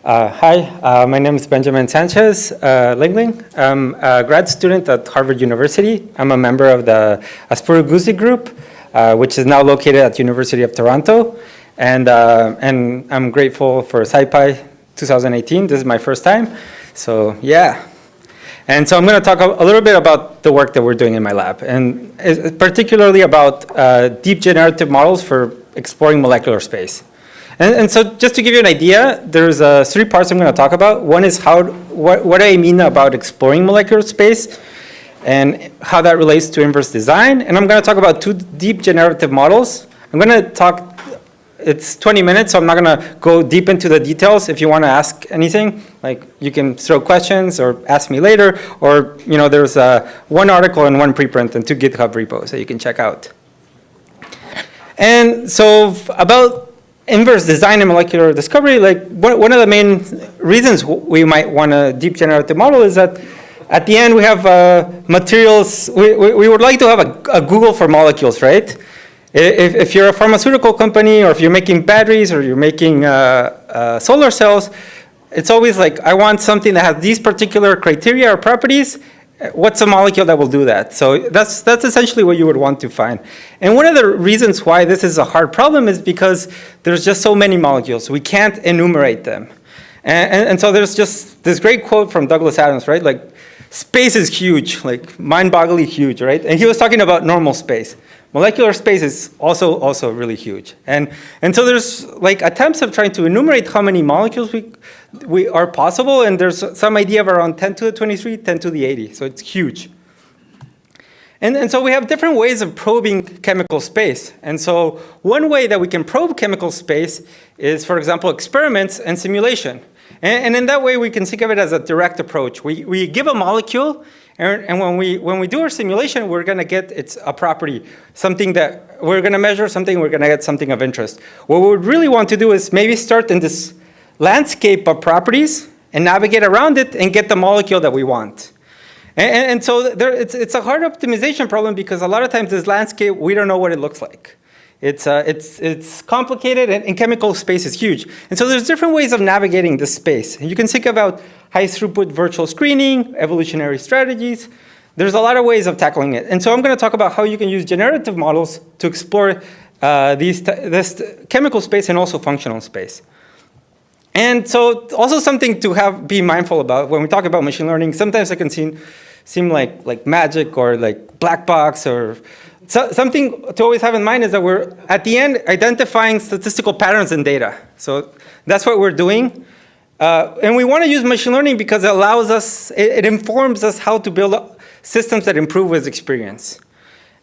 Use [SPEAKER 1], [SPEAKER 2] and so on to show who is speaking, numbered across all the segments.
[SPEAKER 1] Hi, my name is Benjamin Sanchez, Lengeling. I'm a grad student at Harvard University. I'm a member of the Asperger group, which is now located at University of Toronto. And I'm grateful for SciPy 2018. This is my first time. So yeah. And so I'm going to talk a little bit about the work that we're doing in my lab, and particularly about deep generative models for exploring molecular space. And so just to give you an idea, there's 3 parts I'm going to talk about. One is what I mean about exploring molecular space and how that relates to inverse design. And I'm going to talk about 2 deep generative models. I'm going to talk, it's 20 minutes, so I'm not going to go deep into the details. If you want to ask anything, like you can throw questions or ask me later, or there's 1 article and 1 preprint and 2 GitHub repos that you can check out. And so about inverse design and molecular discovery, like one of the main reasons we might want a deep generative model is that at the end we have materials, we would like to have a Google for molecules, right? If you're a pharmaceutical company, or if you're making batteries, or you're making solar cells, it's always like, I want something that has these particular criteria or properties. What's a molecule that will do that? So that's essentially what you would want to find. And one of the reasons why this is a hard problem is because there's just so many molecules. We can't enumerate them. And so there's just this great quote from Douglas Adams, right? Like, space is huge, like mind-bogglingly huge, right? And he was talking about normal space. Molecular space is also really huge. And so there's like attempts of trying to enumerate how many molecules we are possible, and there's some idea of around 10 to the 23, 10 to the 80, so it's huge. And so we have different ways of probing chemical space. And so one way that we can probe chemical space is, for example, experiments and simulation. And in that way, we can think of it as a direct approach. We give a molecule, and when we do our simulation, we're going to get a property, something that we're going to measure, something we're going to get something of interest. What we would really want to do is maybe start in this landscape of properties and navigate around it and get the molecule that we want. And so it's a hard optimization problem, because a lot of times this landscape, we don't know what it looks like. It's complicated, and chemical space is huge. And so there's different ways of navigating this space. And you can think about high throughput virtual screening, evolutionary strategies. There's a lot of ways of tackling it. And so I'm going to talk about how you can use generative models to explore this chemical space and also functional space. And so also something to be mindful about when we talk about machine learning, sometimes it can seem like magic or like black box, or something to always have in mind is that we're, at the end, identifying statistical patterns in data. So that's what we're doing. And we want to use machine learning because it allows us, it informs us how to build systems that improve with experience.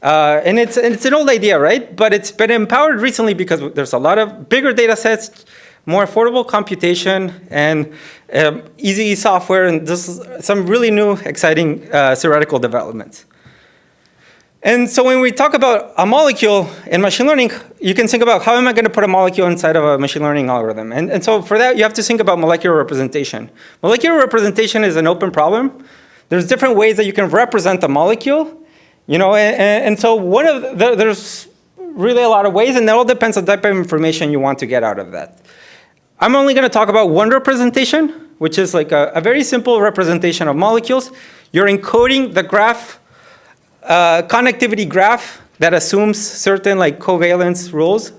[SPEAKER 1] And it's an old idea, right? But it's been empowered recently because there's a lot of bigger data sets, more affordable computation, and easy software, and some really new, exciting theoretical developments. And so when we talk about a molecule in machine learning, you can think about how am I going to put a molecule inside of a machine learning algorithm. And so for that, you have to think about molecular representation. Molecular representation is an open problem. There's different ways that you can represent a molecule, and so there's really a lot of ways, and that all depends on the type of information you want to get out of that. I'm only going to talk about one representation, which is like a very simple representation of molecules. You're encoding the graph, connectivity graph that assumes certain covalence rules,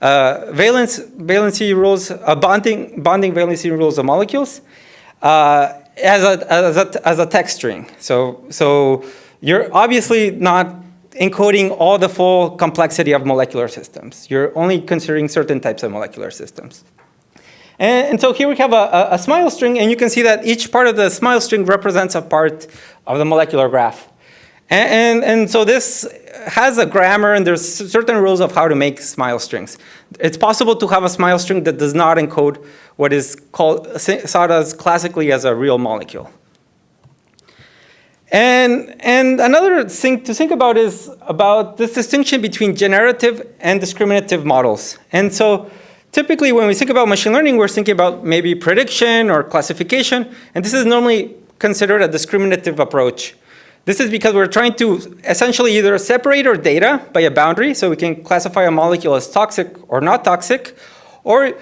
[SPEAKER 1] valency rules, bonding valency rules of molecules as a text string. So you're obviously not encoding all the full complexity of molecular systems. You're only considering certain types of molecular systems. And so here we have a SMILE string, and you can see that each part of the SMILE string represents a part of the molecular graph. And so this has a grammar, and there's certain rules of how to make SMILE strings. It's possible to have a SMILE string that does not encode what is thought as classically as a real molecule. And another thing to think about is about this distinction between generative and discriminative models. And so typically when we think about machine learning, we're thinking about maybe prediction or classification, and this is normally considered a discriminative approach. This is because we're trying to essentially either separate our data by a boundary, so we can classify a molecule as toxic or not toxic, or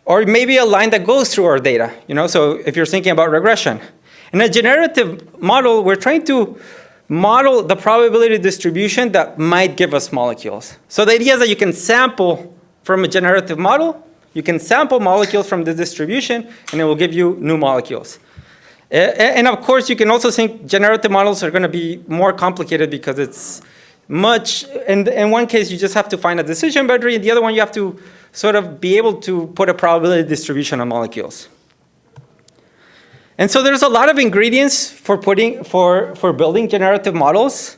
[SPEAKER 1] or maybe a line that goes through our data. So if you're thinking about regression. In a generative model, we're trying to model the probability distribution that might give us molecules. So the idea is that you can sample from a generative model, you can sample molecules from the distribution, and it will give you new molecules. And of course, you can also think generative models are going to be more complicated because it's much, in one case, you just have to find a decision boundary, and the other one, you have to sort of be able to put a probability distribution on molecules. And so there's a lot of ingredients for building generative models.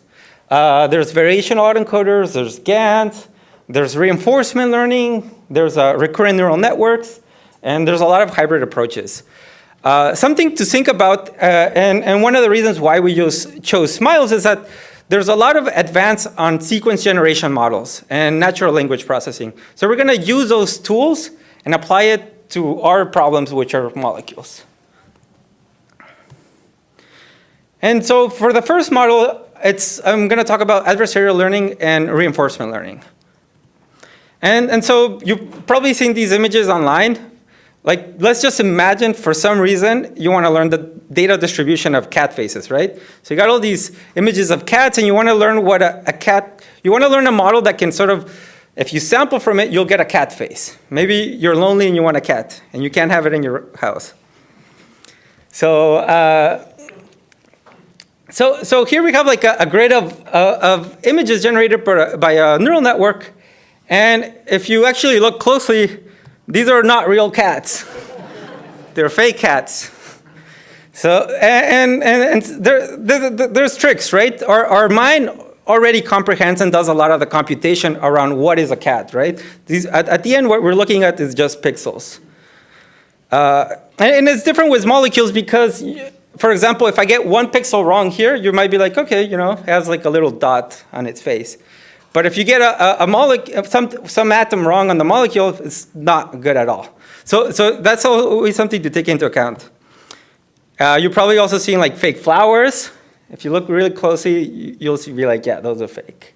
[SPEAKER 1] There's variational autoencoders, there's GANs, there's reinforcement learning, there's recurrent neural networks, and there's a lot of hybrid approaches. Something to think about, and one of the reasons why we chose SMILES is that there's a lot of advance on sequence generation models and natural language processing. So we're going to use those tools and apply it to our problems, which are molecules. And so for the first model, I'm going to talk about adversarial learning and reinforcement learning. And so you've probably seen these images online. Like, let's just imagine for some reason you want to learn the data distribution of cat faces, right? So you got all these images of cats, and you want to learn what a cat, you want to learn a model that can sort of, if you sample from it, you'll get a cat face. Maybe you're lonely and you want a cat, and you can't have it in your house. So here we have like a grid of images generated by a neural network. And if you actually look closely, these are not real cats. They're fake cats. So, and there's tricks, right? Our mind already comprehends and does a lot of the computation around what is a cat, right? At the end, what we're looking at is just pixels. And it's different with molecules because, for example, if I get one pixel wrong here, you might be like, okay, it has like a little dot on its face. But if you get a molecule, some atom wrong on the molecule, it's not good at all. So that's always something to take into account. You're probably also seeing like fake flowers. If you look really closely, you'll be like, yeah, those are fake.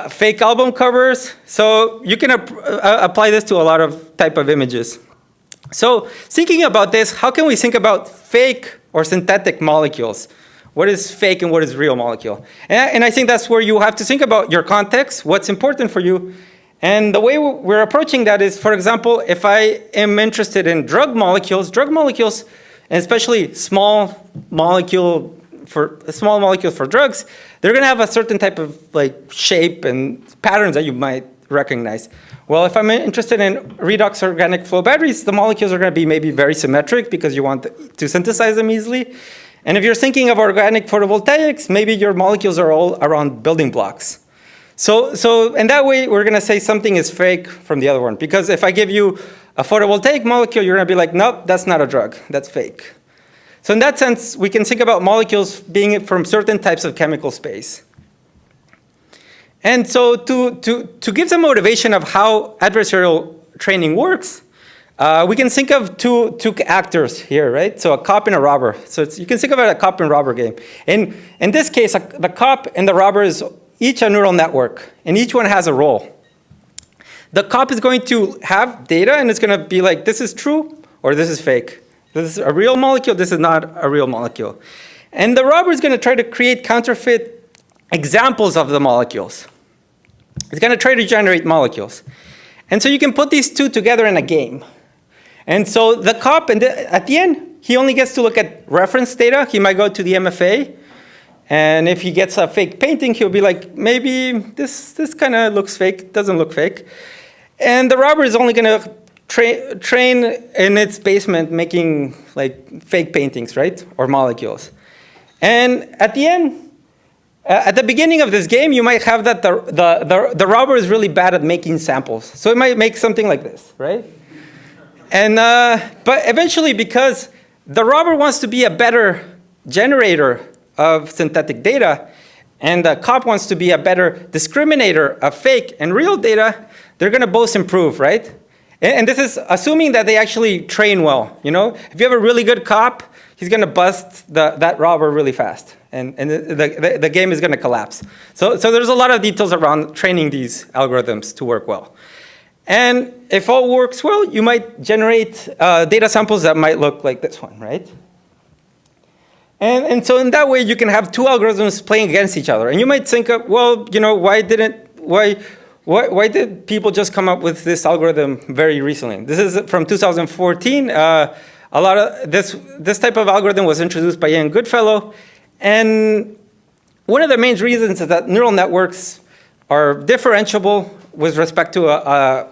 [SPEAKER 1] Fake album covers. So you can apply this to a lot of type of images. So thinking about this, how can we think about fake or synthetic molecules? What is fake and what is real molecule? And I think that's where you have to think about your context, what's important for you. And the way we're approaching that is, for example, if I am interested in drug molecules, and especially small molecules for drugs, they're going to have a certain type of like shape and patterns that you might recognize. Well, if I'm interested in redox organic flow batteries, the molecules are going to be maybe very symmetric because you want to synthesize them easily. And if you're thinking of organic photovoltaics, maybe your molecules are all around building blocks. So in that way, we're going to say something is fake from the other one. Because if I give you a photovoltaic molecule, you're going to be like, nope, that's not a drug. That's fake. So in that sense, we can think about molecules being from certain types of chemical space. And so to give some motivation of how adversarial training works, we can think of two actors here, right? So a cop and a robber. So you can think of it as a cop and robber game. And in this case, the cop and the robber is each a neural network, and each one has a role. The cop is going to have data, and it's going to be like, this is true, or this is fake. This is a real molecule, this is not a real molecule. And the robber is going to try to create counterfeit examples of the molecules. It's going to try to generate molecules. And so you can put these two together in a game. And so the cop, at the end, he only gets to look at reference data. He might go to the MFA. And if he gets a fake painting, he'll be like, maybe this kind of looks fake, doesn't look fake. And the robber is only going to train in its basement making like fake paintings, right? Or molecules. And at the end, at the beginning of this game, you might have that the robber is really bad at making samples. So it might make something like this, right? And but eventually, because the robber wants to be a better generator of synthetic data, and the cop wants to be a better discriminator of fake and real data, they're going to both improve, right? And this is assuming that they actually train well. You know, if you have a really good cop, he's going to bust that robber really fast, and the game is going to collapse. So there's a lot of details around training these algorithms to work well. And if all works well, you might generate data samples that might look like this one, right? And so in that way, you can have two algorithms playing against each other. And you might think, well, why did people just come up with this algorithm very recently? This is from 2014. A lot of this type of algorithm was introduced by Ian Goodfellow. And one of the main reasons is that neural networks are differentiable with respect to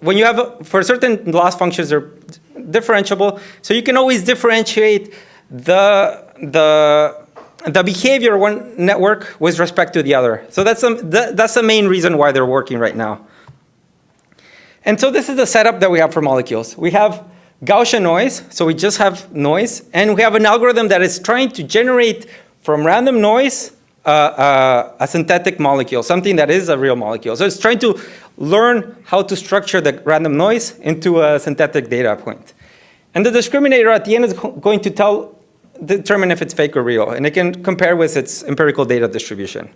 [SPEAKER 1] when you have, for certain loss functions, they're differentiable. So you can always differentiate the behavior of one network with respect to the other. So that's the main reason why they're working right now. And so this is the setup that we have for molecules. We have Gaussian noise, so we just have noise. And we have an algorithm that is trying to generate from random noise a synthetic molecule, something that is a real molecule. So it's trying to learn how to structure the random noise into a synthetic data point. And the discriminator at the end is going to determine if it's fake or real, and it can compare with its empirical data distribution.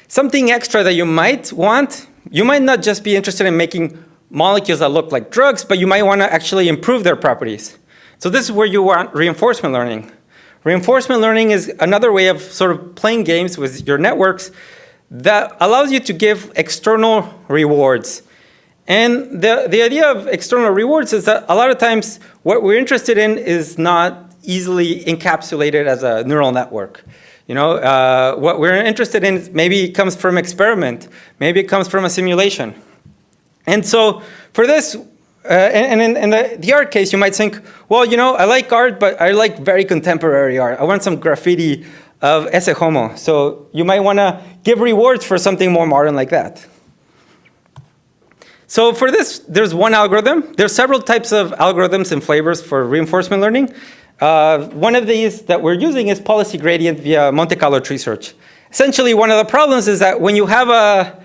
[SPEAKER 1] Something extra that you might want, you might not just be interested in making molecules that look like drugs, but you might want to actually improve their properties. So this is where you want reinforcement learning. Reinforcement learning is another way of sort of playing games with your networks that allows you to give external rewards. And the idea of external rewards is that a lot of times what we're interested in is not easily encapsulated as a neural network. What we're interested in maybe comes from experiment, maybe it comes from a simulation. And so for this, and in the art case, you might think, well, I like art, but I like very contemporary art. I want some graffiti of esse homo. So you might want to give rewards for something more modern like that. So for this, there's one algorithm. There's several types of algorithms and flavors for reinforcement learning. One of these that we're using is policy gradient via Monte Carlo tree search. Essentially, one of the problems is that when you have a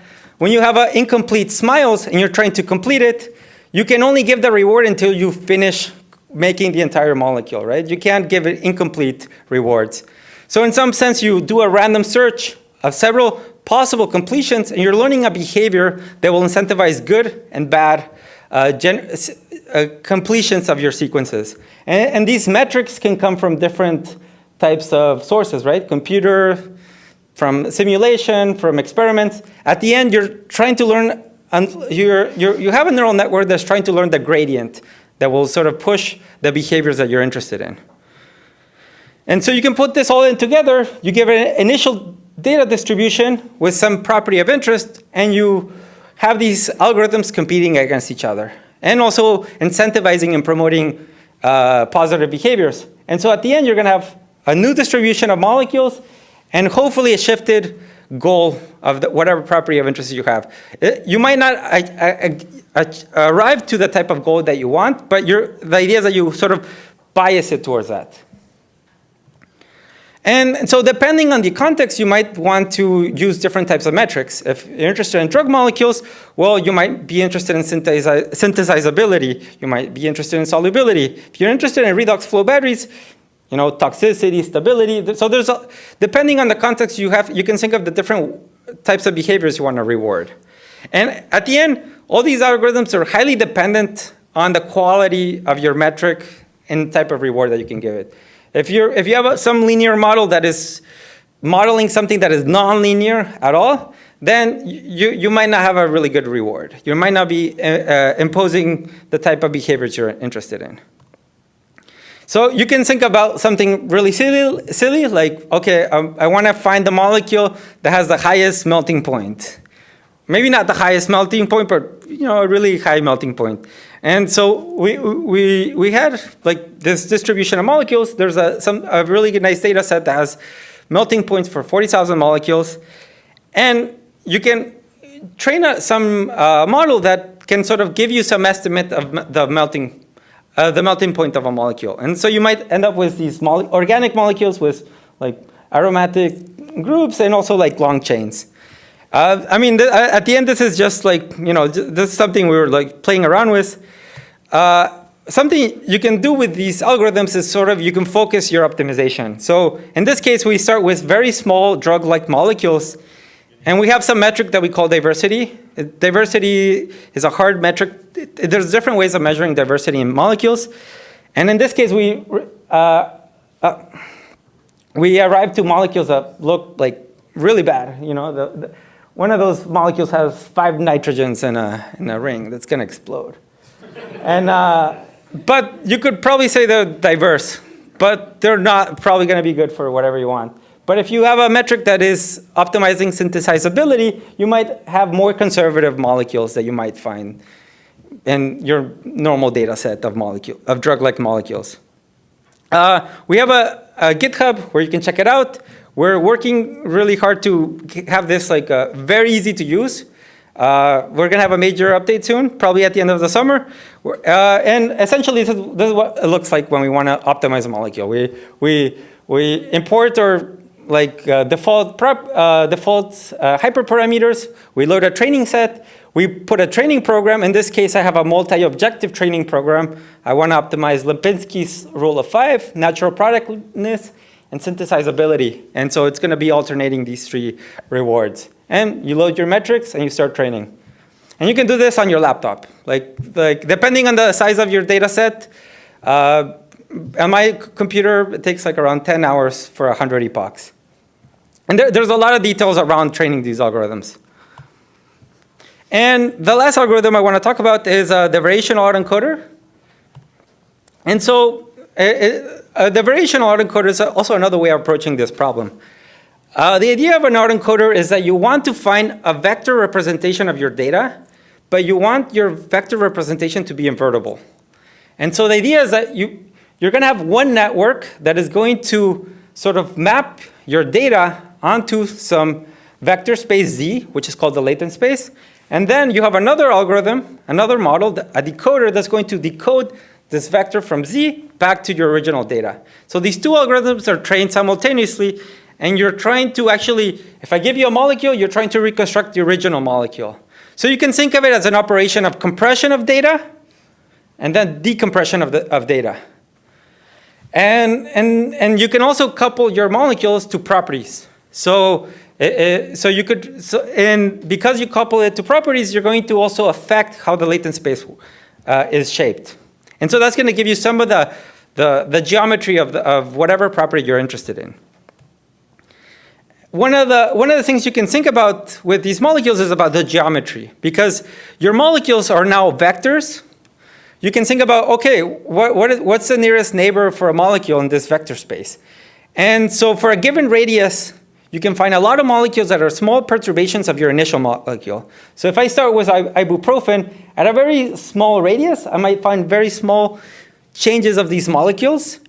[SPEAKER 1] incomplete smiles and you're trying to complete it, you can only give the reward until you finish making the entire molecule, right? You can't give it incomplete rewards. So in some sense, you do a random search of several possible completions, and you're learning a behavior that will incentivize good and bad completions of your sequences. And these metrics can come from different types of sources, right? Computer, from simulation, from experiments. At the end, you're trying to learn, you have a neural network that's trying to learn the gradient that will sort of push the behaviors that you're interested in. And so you can put this all in together. You give an initial data distribution with some property of interest, and you have these algorithms competing against each other, and also incentivizing and promoting positive behaviors. And so at the end, you're going to have a new distribution of molecules, and hopefully a shifted goal of whatever property of interest you have. You might not arrive to the type of goal that you want, but the idea is that you sort of bias it towards that. And so depending on the context, you might want to use different types of metrics. If you're interested in drug molecules, well, you might be interested in synthesizability. You might be interested in solubility. If you're interested in redox flow batteries, toxicity, stability. So depending on the context you have, you can think of the different types of behaviors you want to reward. And at the end, all these algorithms are highly dependent on the quality of your metric and type of reward that you can give it. If you have some linear model that is modeling something that is nonlinear at all, then you might not have a really good reward. You might not be imposing the type of behaviors you're interested in. So you can think about something really silly like, okay, I want to find the molecule that has the highest melting point. Maybe not the highest melting point, but a really high melting point. And so we had like this distribution of molecules. There's a really nice data set that has melting points for 40,000 molecules. And you can train some model that can sort of give you some estimate of the melting point of a molecule. And so you might end up with these organic molecules with like aromatic groups and also like long chains. At the end, this is just like, this is something we were like playing around with. Something you can do with these algorithms is sort of, you can focus your optimization. So in this case, we start with very small drug-like molecules. And we have some metric that we call diversity. Diversity is a hard metric. There's different ways of measuring diversity in molecules. And in this case, we arrived to molecules that look like really bad. You know, one of those molecules has 5 nitrogens in a ring that's going to explode. And but you could probably say they're diverse, but they're not probably going to be good for whatever you want. But if you have a metric that is optimizing synthesizability, you might have more conservative molecules that you might find in your normal data set of drug-like molecules. We have a GitHub where you can check it out. We're working really hard to have this very easy to use. We're going to have a major update soon, probably at the end of the summer. And essentially, this is what it looks like when we want to optimize a molecule. We import our default hyperparameters. We load a training set. We put a training program. In this case, I have a multi-objective training program. I want to optimize Lipinski's rule of 5, natural productness, and synthesizability. And so it's going to be alternating these 3 rewards. And you load your metrics and you start training. And you can do this on your laptop. Like depending on the size of your data set, on my computer, it takes around 10 hours for 100 epochs. And there's a lot of details around training these algorithms. And the last algorithm I want to talk about is the variational autoencoder. And so the variational autoencoder is also another way of approaching this problem. The idea of an autoencoder is that you want to find a vector representation of your data, but you want your vector representation to be invertible. And so the idea is that you're going to have one network that is going to sort of map your data onto some vector space Z, which is called the latent space. And then you have another algorithm, another model, a decoder that's going to decode this vector from Z back to your original data. So these 2 algorithms are trained simultaneously, and you're trying to actually, if I give you a molecule, you're trying to reconstruct the original molecule. So you can think of it as an operation of compression of data and then decompression of data. And you can also couple your molecules to properties. So because you couple it to properties, you're going to also affect how the latent space is shaped. And so that's going to give you some of the geometry of whatever property you're interested in. One of the things you can think about with these molecules is about the geometry, because your molecules are now vectors. You can think about, okay, what's the nearest neighbor for a molecule in this vector space? And so for a given radius, you can find a lot of molecules that are small perturbations of your initial molecule. So if I start with ibuprofen, at a very small radius, I might find very small changes of these molecules.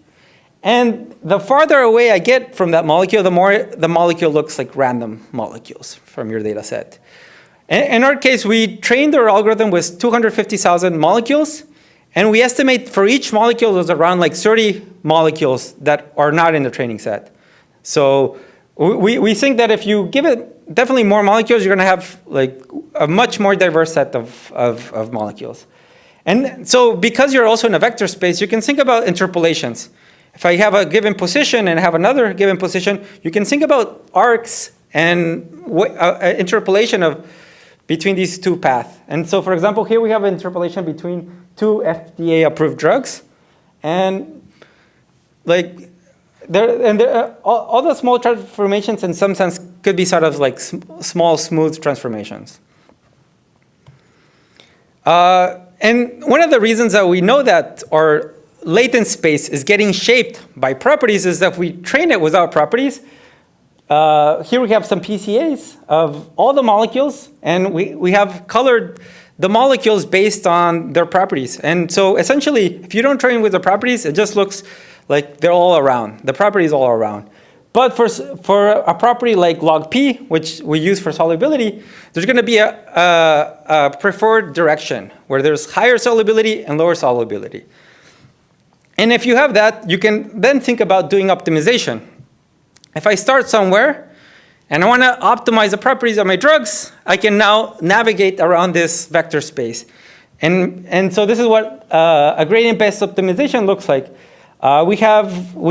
[SPEAKER 1] And the farther away I get from that molecule, the more the molecule looks like random molecules from your data set. In our case, we trained our algorithm with 250,000 molecules. And we estimate for each molecule there's around 30 molecules that are not in the training set. So we think that if you give it definitely more molecules, you're going to have a much more diverse set of molecules. And so because you're also in a vector space, you can think about interpolations. If I have a given position and have another given position, you can think about arcs and interpolation between these 2 paths. And so, for example, here we have an interpolation between 2 FDA-approved drugs, and all the small transformations, in some sense, could be sort of small, smooth transformations. And one of the reasons that we know that our latent space is getting shaped by properties is that if we train it without properties. Here we have some PCAs of all the molecules, and we have colored the molecules based on their properties. And so essentially, if you don't train with the properties, it just looks like they're all around. The property is all around. But for a property like log P, which we use for solubility, there's going to be a preferred direction where there's higher solubility and lower solubility. And if you have that, you can then think about doing optimization. If I start somewhere and I want to optimize the properties of my drugs, I can now navigate around this vector space. And so this is what a gradient-based optimization looks like. We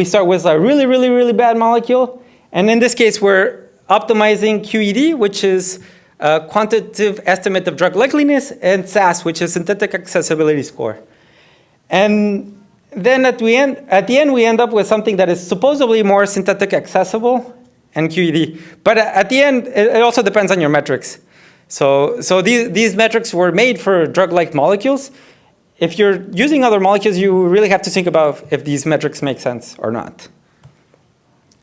[SPEAKER 1] start with a really, really, really bad molecule. And in this case, we're optimizing QED, which is quantitative estimate of drug likeliness, and SAS, which is synthetic accessibility score. And then at the end, we end up with something that is supposedly more synthetic accessible and QED. But at the end, it also depends on your metrics. So these metrics were made for drug-like molecules. If you're using other molecules, you really have to think about if these metrics make sense or not.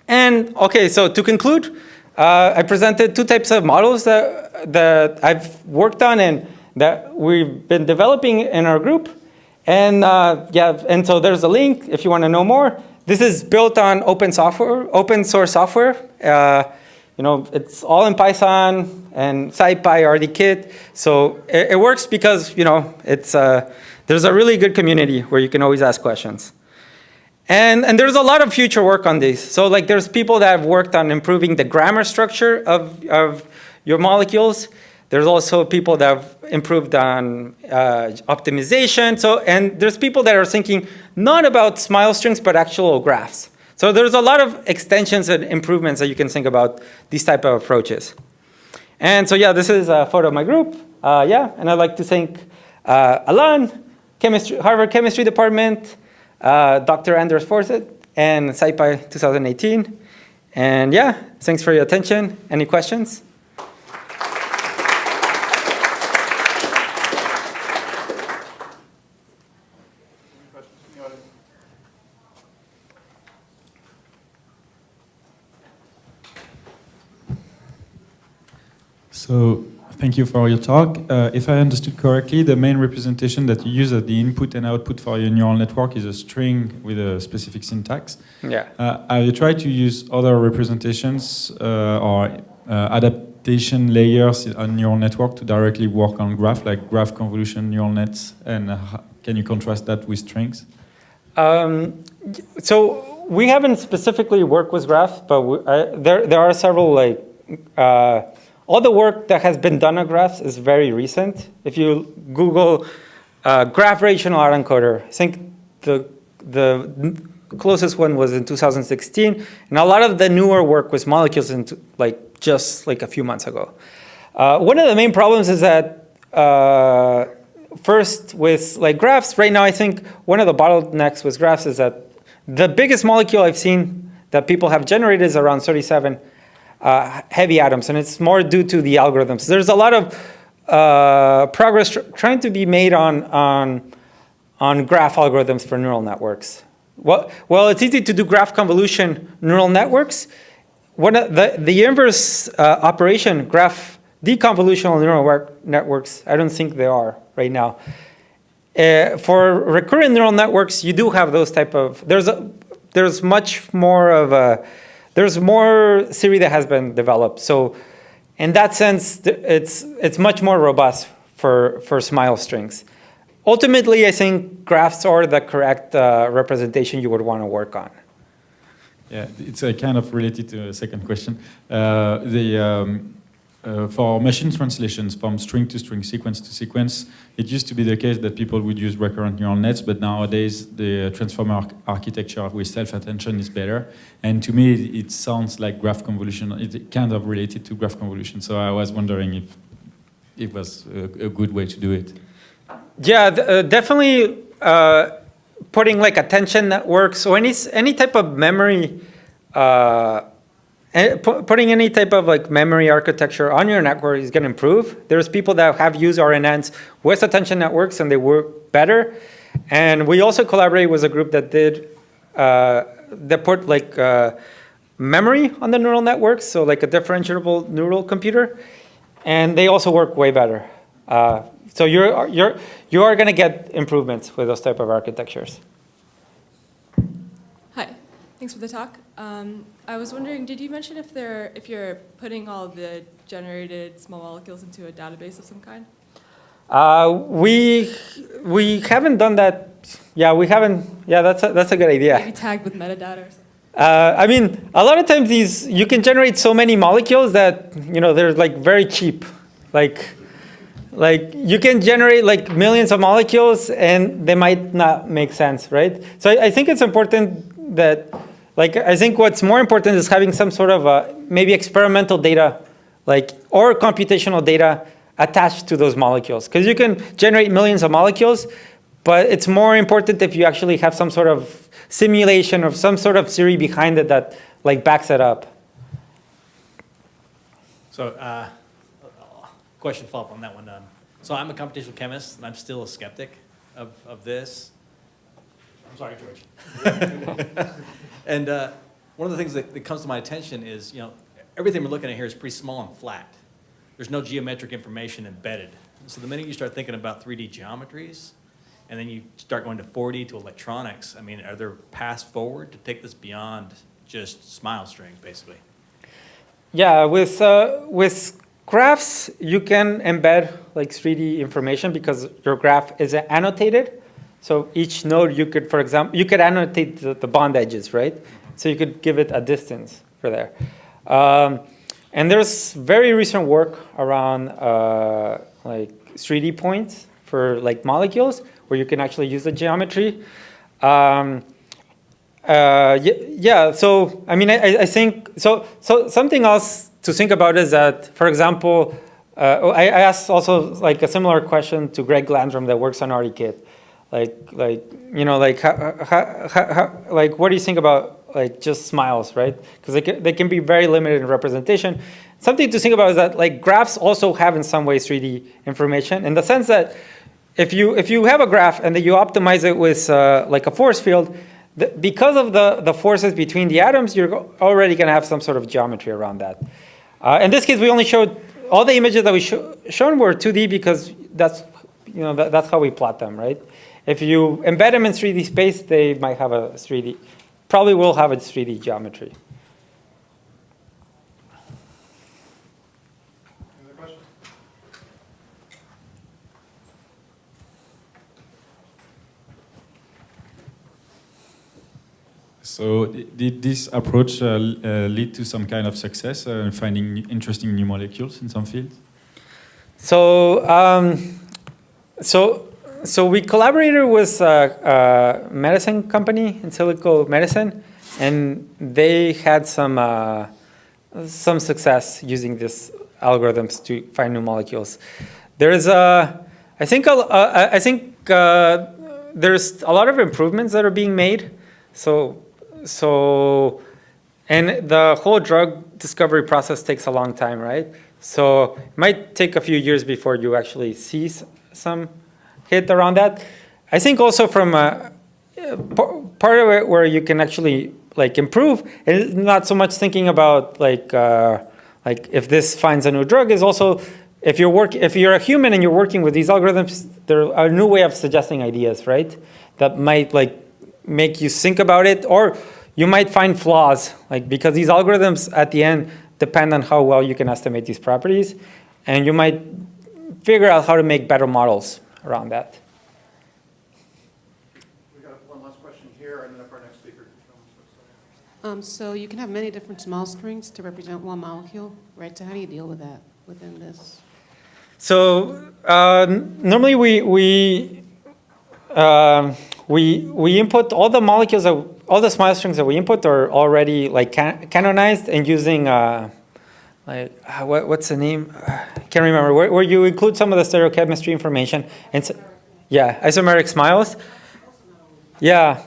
[SPEAKER 1] And OK, so to conclude, I presented two types of models that I've worked on and that we've been developing in our group. And and so there's a link if you want to know more. This is built on open source software. It's all in Python and SciPy RDKit. So it works because there's a really good community where you can always ask questions. And there's a lot of future work on this. So like there's people that have worked on improving the grammar structure of your molecules. There's also people that have improved on optimization. And there's people that are thinking not about smile strings, but actual graphs. So there's a lot of extensions and improvements that you can think about these type of approaches. And so yeah, this is a photo of my group. And I'd like to thank Alan, Harvard Chemistry Department, Dr. Anders Forseth, and SciPy 2018. And yeah, thanks for your attention. Any questions?
[SPEAKER 2] So thank you for your talk. If I understood correctly, the main representation that you use as the input and output for your neural network is a string with a specific syntax.
[SPEAKER 1] Yeah.
[SPEAKER 2] Have you tried to use other representations or adaptation layers on neural network to directly work on graph, like graph convolution neural nets? And can you contrast that with strings?
[SPEAKER 1] So we haven't specifically worked with graphs, but there are several all the work that has been done on graphs is very recent. If you Google graph variational autoencoder, I think the closest one was in 2016, and a lot of the newer work was molecules just a few months ago. One of the main problems is that first with graphs, right now I think one of the bottlenecks with graphs is that the biggest molecule I've seen that people have generated is around 37 heavy atoms, and it's more due to the algorithms. There's a lot of progress trying to be made on graph algorithms for neural networks. Well, it's easy to do graph convolution neural networks. The inverse operation, graph deconvolutional neural networks, I don't think they are right now. For recurrent neural networks, you do have those type of, there's much more of a, there's more theory that has been developed. So in that sense, it's much more robust for smile strings. Ultimately, I think graphs are the correct representation you would want to work on.
[SPEAKER 2] Yeah, it's kind of related to a second question. For machine translations from string to string, sequence to sequence, it used to be the case that people would use recurrent neural nets, but nowadays the transformer architecture with self-attention is better. And to me, it sounds like graph convolution. It's kind of related to graph convolution. So I was wondering if it was a good way to do it.
[SPEAKER 1] Yeah, definitely putting attention networks or any type of memory. Putting any type of memory architecture on your network is going to improve. There's people that have used RNNs with attention networks and they work better. And we also collaborate with a group that put memory on the neural networks, so a differentiable neural computer, and they also work way better. So you are going to get improvements with those type of architectures.
[SPEAKER 3] Hi, thanks for the talk. I was wondering, did you mention if you're putting all the generated small molecules into a database of some kind?
[SPEAKER 1] We haven't done that. Yeah, we haven't. Yeah, that's a good idea.
[SPEAKER 3] Maybe tagged with metadata or something.
[SPEAKER 1] I mean, a lot of times you can generate so many molecules that they're very cheap. You can generate millions of molecules and they might not make sense, right? So I think it's important that like I think what's more important is having some sort of maybe experimental data, like or computational data attached to those molecules, because you can generate millions of molecules, but it's more important if you actually have some sort of simulation or some sort of theory behind it that like backs it up.
[SPEAKER 4] So, question to follow up on that one. So I'm a computational chemist, and I'm still a skeptic of this. I'm sorry, George. And one of the things that comes to my attention is, everything we're looking at here is pretty small and flat. There's no geometric information embedded. So the minute you start thinking about 3D geometries, and then you start going to 4D to electronics, I mean, are there paths forward to take this beyond just smile string, basically?
[SPEAKER 1] Yeah, with graphs, you can embed like 3D information because your graph is annotated. So each node, you could, for example, you could annotate the bond edges, right? So you could give it a distance for there. And there's very recent work around like 3D points for like molecules where you can actually use the geometry. Yeah, so I mean, I think, so something else to think about is that, for example, I asked also like a similar question to Greg Landrum that works on RDKit. Like what do you think about like just smiles, right? Because they can be very limited in representation. Something to think about is that like graphs also have in some ways 3D information in the sense that if you have a graph and then you optimize it with like a force field, because of the forces between the atoms, you're already going to have some sort of geometry around that. In this case, we only showed all the images that we shown were 2D because that's that's how we plot them, right? If you embed them in 3D space, they might have a 3D, probably will have a 3D geometry.
[SPEAKER 5] Any other questions?
[SPEAKER 2] So did this approach lead to some kind of success in finding interesting new molecules in some fields?
[SPEAKER 1] So we collaborated with a medicine company, in silico medicine, and they had some success using these algorithms to find new molecules. There's I think there's a lot of improvements that are being made. And the whole drug discovery process takes a long time, right? So it might take a few years before you actually see some hit around that. I think also from part of it where you can actually like improve, and not so much thinking about like if this finds a new drug, is also if you're a human and you're working with these algorithms, there are a new way of suggesting ideas, right? That might like make you think about it, or you might find flaws, like because these algorithms at the end depend on how well you can estimate these properties, and you might figure out how to make better models around that.
[SPEAKER 5] We got one last question here, and then if our next speaker can come.
[SPEAKER 6] So you can have many different small strings to represent one molecule, right? So how do you deal with that within this?
[SPEAKER 1] So normally we input all the molecules, all the smile strings that we input are already like canonized and using what's the name? I can't remember. Where you include some of the stereochemistry information and isomeric smiles. Yeah.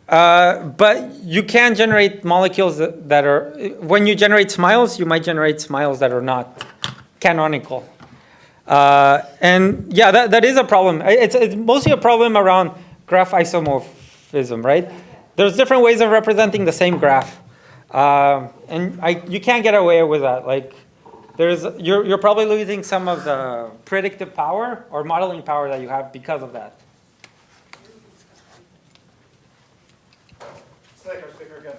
[SPEAKER 1] But you can generate molecules that are, when you generate smiles, you might generate smiles that are not canonical. And yeah, that is a problem. It's mostly a problem around graph isomorphism, right? There's different ways of representing the same graph. And you can't get away with that. Like, you're probably losing some of the predictive power or modeling power that you have because of that.
[SPEAKER 5] Let's thank our speaker again.